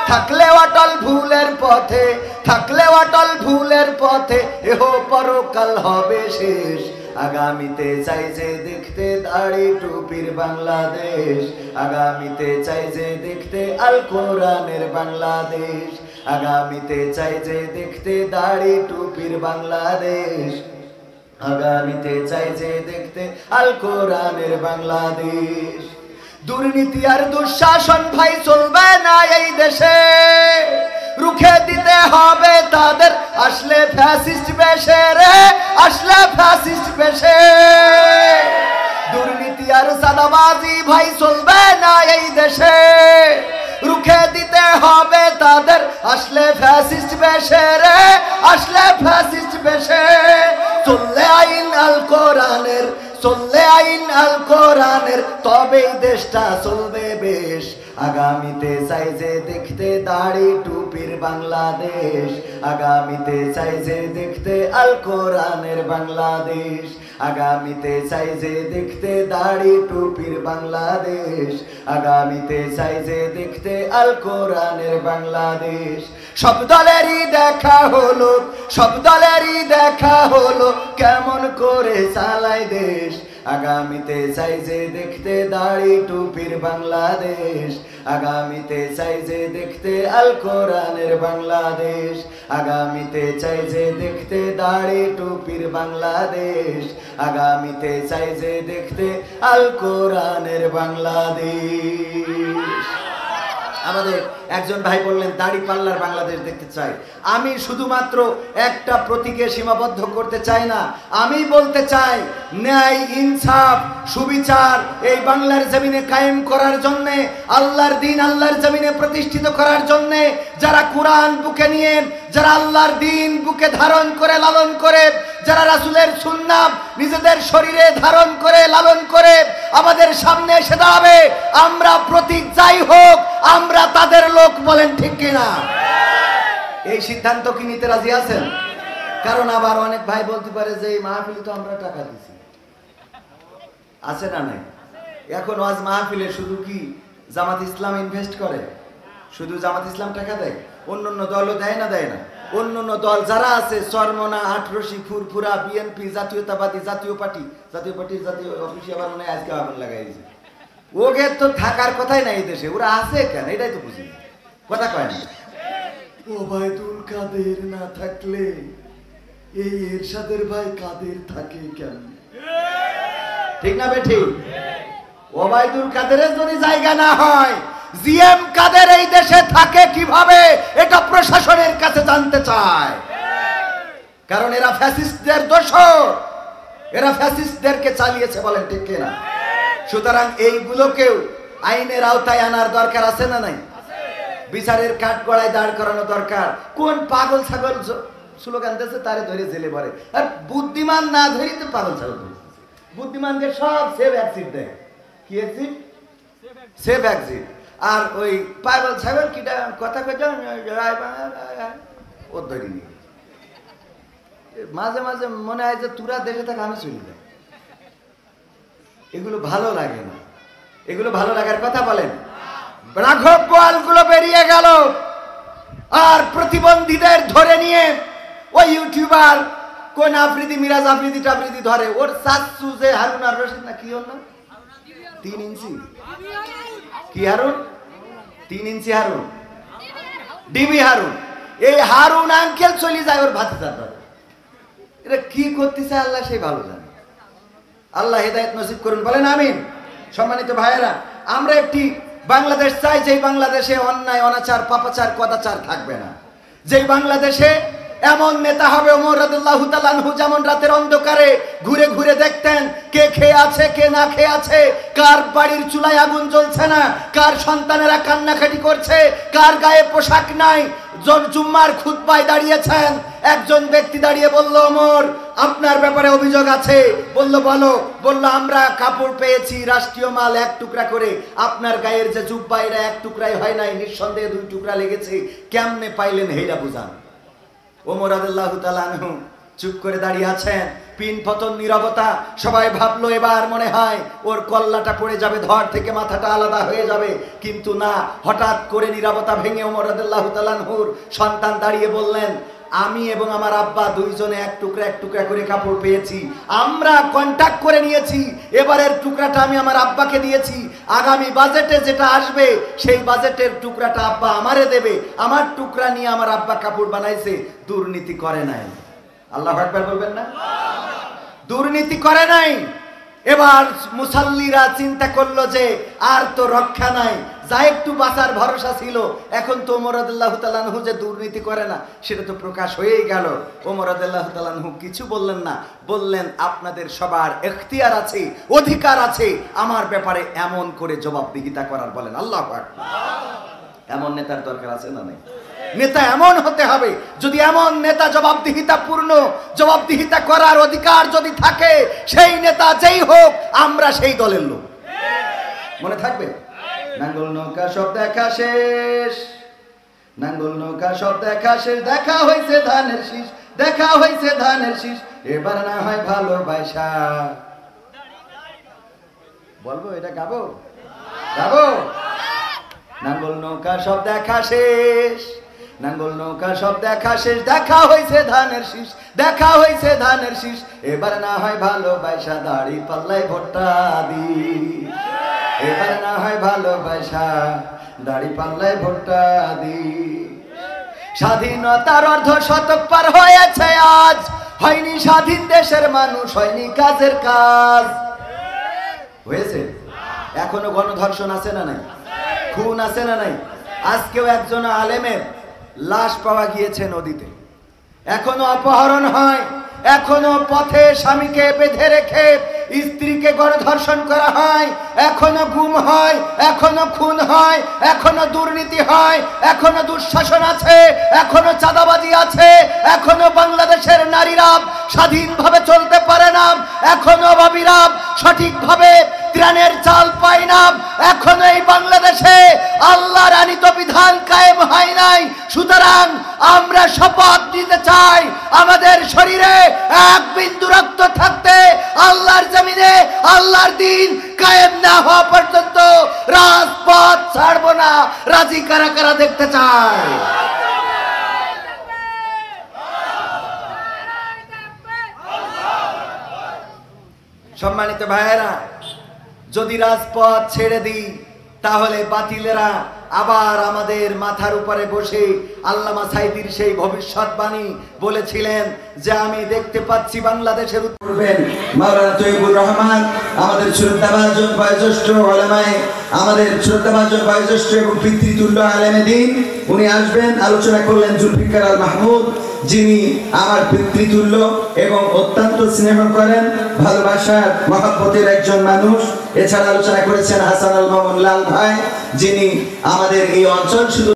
থাকলে অটল ভুলের পথে, থাকলে অটল ভুলের পথে, এহ পরকাল হবে শেষ। আগামীতে চাই যে দেখতে দাড়ি টুপির বাংলাদেশ, আগামীতে চাই যে দেখতে আল কোরআনের বাংলাদেশ, আগামীতে চাই যে দেখতে দাড়ি টুপির বাংলাদেশ, আগামীতে চাই যে দেখতে আল কোরআনের বাংলাদেশ। দুর্নীতি আর দুঃশাসন ভাই চলবে না এই দেশে, রুখে দিতে হবে তাদের আসলে ফ্যাসিস্ট বেশে রে, আসলে ফ্যাসিস্ট বেশে। দুর্নীতি আর সাদাবাজি ভাই চলবে না এই দেশে, রুখে দিতে হবে তাদের আসলে ফ্যাসিস্ট বেশে রে, আসলে ফ্যাসিস্ট বেশে। চললে আইন আল কোরআনের, চললে আইন আল কোরআনের, তবেই দেশটা চলবে বেশ। আগামীতে চাই যে দেখতে দাড়ি টুপির বাংলাদেশ, আগামীতে চাই যে দেখতে আল কোরআনের বাংলাদেশ, আগামীতে চাই যে দেখতে দাড়ি টুপির বাংলাদেশ, আগামীতে চাই যে দেখতে আল কোরআনের বাংলাদেশ। সব দলেরই দেখা হলো, সব দলেরই দেখা হলো, কেমন করে চালায় দেশ। আগামীতে চাই যে দেখতে দাড়ি টুপির বাংলাদেশ, আগামীতে চাই যে দেখতে আল কোরআনের বাংলাদেশ, আগামীতে চাই যে দেখতে দাড়ি টুপির বাংলাদেশ, আগামীতে চাই যে দেখতে আল কোরআনের বাংলাদেশ। আমাদের একজন ভাই বললেন দাড়ি পাল্লার বাংলাদেশ দেখতে চাই। আমি শুধুমাত্র একটা প্রতীকে সীমাবদ্ধ করতে চাই না, আমি বলতে চাই ন্যায় ইনসাফ সুবিচার এই বাংলার জমিনে কায়েম করার জন্যে, আল্লাহর দিন আল্লাহর জমিনে প্রতিষ্ঠিত করার জন্যে, যারা কোরআন বুকে নিয়ে, যারা আল্লাহর দিন বুকে ধারণ করে লালন করে, যারা রাসূলের সুন্নাত নিজেদের শরীরে ধারণ করে লালন করে আমাদের সামনে এসে দাঁড়াবে, আমরা প্রতীক যাই হোক আমরা তাদের লোক, বলেন ঠিক কিনা? এই সিদ্ধান্ত কি নিতে রাজি আছেন? কারণ আবার অনেক ভাই বলতে পারে যে এই মাহফিলে তো আমরা টাকা দিছি, আছে না নাই? এখন ওয়াজ মাহফিলে শুধু কি জামাত ইসলাম ইনভেস্ট করে? শুধু জামাত ইসলাম টাকা দেয়? অন্যান্য দলও দেয় না? দেয় না? অন্যান্য দল যারা আছে, চরমনা, আটরশি, ফুরফুরা, বিএনপি, জাতীয়তাবাদী, জাতীয় পার্টির জাতীয় অফিসে আবার মনে হয় আজকে আগুন লাগাইছে। ওকে তো থাকার কথাই নাই দেশে, ওরা আছে কেন এটাই তো বুঝি, কথা কয় না। ওবায়দুল কাদের না থাকলে এই এরশাদের ভাই কাদের থাকে কেন? ঠিক না বেঠিক? ওবায়দুল কাদেরের যদি জায়গা না হয়, জিএম কাদের এই দেশে থাকে কিভাবে, এটা প্রশাসনের কাছে জানতে চায়। কারণ এরা ফ্যাসিস্টদের দোসর, এরা ফ্যাসিস্টদেরকে চালিয়েছে, বলেন ঠিক কিনা? সুতরাং এইগুলোকেও আইনের আওতায় আনার দরকার আছে না নাই? বিচারের কাঠগড়ায় দাঁড় করানো দরকার। কোন পাগল ছাগল স্লোগান দিয়েছে তারে ধরে জেলে ভরে, আর বুদ্ধিমান না ধরিতে পাগল ছাগল। বুদ্ধিমানকে সব সেভ এক্সিট দেয়। কি এক্সিট? Save exit. আর ওই পাগল ছাগল কিটা কথা কইতে ও ধরিনি। মাঝে মাঝে মনে হয় যে তুরা দেশে থাকে আমি চলে যাই। এগুলো ভালো লাগে না, এগুলো ভালো লাগার কথা বলেন। রাঘব বোয়ালগুলো বেরিয়ে গেল, আর প্রতিবন্ধীদের ধরে নিয়ে ওই ইউটিউবার কোন আফ্রিদি, মিরাজ আফ্রিদি টাফ্রিদি ধরে। ওর চাচ্চু যে হারুন আর রশিদ না কি ওর নাম, 3 ইঞ্চি কি হারুন, 3 ইঞ্চি হারুন, ডিবি হারুন, এই হারুন আঙ্কেল চলে যায় ওর ভাতিজার ধরে। এটা কি করতেছে আল্লাহ সেই ভালো জানে। আল্লাহ হেদায়েত নসিব করুন, বলেন আমিন। সম্মানিত ভাইয়েরা, আমরা একটি বাংলাদেশ চাই যেই বাংলাদেশে অন্যায় অনাচার পাপাচার কদাচার থাকবে না, যেই বাংলাদেশে এমন নেতা হবে ওমর রাদিয়াল্লাহু তাআলা আনহু যেমন রাতের অন্ধকারে ঘুরে ঘুরে দেখতেন কে খেয়ে আছে কে না খেয়ে আছে, কার বাড়ির চুলায় আগুন জ্বলছে না, কার সন্তানেরা কান্নাকাটি করছে, কার গায়ে পোশাক নাই। জুম্মার খুতবায় দাঁড়িয়েছেন, একজন ব্যক্তি দাঁড়িয়ে বলল, ওমর আপনার ব্যাপারে অভিযোগ আছে। বলল বলো। বলল আমরা কাপড় পেয়েছি রাষ্ট্রীয় মাল 1 টুকরা করে, আপনার গায়ের যে জুব্বা এটা 1 টুকরাই হয় নাই, নিঃসন্দেহে 2 টুকরা লেগেছে, কেমনে পাইলেন হেইটা বুঝান। ওমর রাদিয়াল্লাহু তাআলা আনহু চুপ করে দাঁড়িয়ে আছেন, পিন পতন নীরবতা। সবাই ভাবলো এবার মনে হয় ওর কল্লাটা পড়ে যাবে, ধর থেকে মাথাটা আলাদা হয়ে যাবে, কিন্তু না, হঠাৎ করে নীরবতা ভেঙে ওমর রাদিয়াল্লাহু তাআলা আনহুর সন্তান দাঁড়িয়ে বললেন, আমি এবং আমার আব্বা দুইজনে এক টুকরা করে কাপড় পেয়েছি, আমরা কন্ট্যাক্ট করে নিয়েছি, এবারের টুকরাটা আমি আমার আব্বাকে দিয়েছি, আগামী বাজেটে যেটা আসবে সেই বাজেটের টুকরাটা আব্বা আমারে দেবে, আমার টুকরা নিয়ে আমার আব্বা কাপড় বানাইছে, দুর্নীতি করে নাই। আল্লাহু আকবার বলবেন না? দুর্নীতি করে নাই। এবার মুসাল্লিরা চিন্তা করলো যে আর তো রক্ষা নাই, যা একটু বাঁচার ভরসা ছিল, এখন তো ওমর রাদিয়াল্লাহু তাআলা আনহু যে দুর্নীতি করে না সেটা তো প্রকাশ হয়েই গেল। ওমর রাদিয়াল্লাহু তাআলা আনহু কিছু বললেন না, বললেন আপনাদের সবার এখতিয়ার আছে, অধিকার আছে আমার ব্যাপারে এমন করে জবাবদিহিতা করার। বলেন আল্লাহু আকবার। এমন নেতার দরকার আছে না নাই? নেতা এমন হতে হবে, যদি এমন নেতা জবাবদিহিতা করার অধিকার যদি থাকে, সেই নেতা যেই হোক আমরা সেই দলের লোক। মনে থাকবে? নাঙ্গল নৌকা সব দেখা শেষ, নাঙ্গল নৌকা সব দেখা শেষ, দেখা হয়েছে ধানের শীষ, দেখা হয়েছে ধানের শীষ, এবার না হয় ভালোবাসা। বলবো এটা গাবো? নাঙ্গল নৌকা সব দেখা শেষ, নাঙ্গল নৌকা সব দেখা শেষ, দেখা হয়েছে ধানের শীষ, দেখা হয়েছে ধানের শীষ, এবার না হয় ভালোবাসা, দাড়ি পাল্লাই ভোটটা দি, এবার না হয় ভালোবাসা, দাড়ি পাল্লাই ভোটটা দি। স্বাধীনতার অর্ধ শতক পার হয়েছে আজ, হয়নি স্বাধীন দেশের মানুষ, হয়নি কাজের কাজ। হয়েছে? এখনো গণধর্ষণ আছে না নাই? খুন আছে না নাই? আজকেও একজন আলেমের লাশ পাওয়া গিয়েছে নদীতে, এখনো অপহরণ হয়, এখনো পথে স্বামীকে বেঁধে রেখে স্ত্রীকে গণধর্ষণ করা হয়, এখনো গুম হয়, এখনো খুন হয়, এখনো দুর্নীতি হয়, এখনো দুঃশাসন আছে, এখনো চাঁদাবাজি আছে, এখনো বাংলাদেশের নারীরা স্বাধীনভাবে চলতে পারে না, এখনো অভাবীরা সঠিকভাবে ত্রাণের চাল পায় না, এখনো এই বাংলাদেশে আল্লাহর আনীত বিধান কায়েম হয় নাই। সুতরাং আমরা শপথ নিতে চাই, আমাদের শরীরে এক বিন্দু রক্ত থাকতে আল্লাহর জমিনে আল্লাহর দিন কায়েম না হওয়া পর্যন্ত রাজপথ ছাড়ব না। রাজি কারা কারা দেখতে চায়? সম্মানিত ভাইয়েরা, যদি রাজপথ ছেড়ে দিই তাহলে বাতিলেরা আবার আমাদের মাথার উপরে বসে আল্লামা সাইদির সেই ভবিষ্যৎবাণী বলেছিলেন যে আমি দেখতে পাচ্ছি বাংলাদেশের উঠবেন মাওলানা তৈয়বুর রহমান, আমাদের শ্রদ্ধাভাজন বয়োজ্যেষ্ঠ ওলামায়ে, আমাদের শ্রদ্ধাভাজন বয়োজ্যেষ্ঠ এবং পিতৃতুল্য আলেমে দ্বীন, উনি আসবেন। আলোচনা করলেন জুলফিকার আল মাহমুদ, যিনি আমার পিতৃতুল্য এবং অত্যন্ত স্নেহ করেন, ভালোবাসার মহব্বতের একজন মানুষ। এছাড়া আলোচনা করেছেন হাসান আল মামুন লাল ভাই, যিনি আমাদের এই অঞ্চল শুধু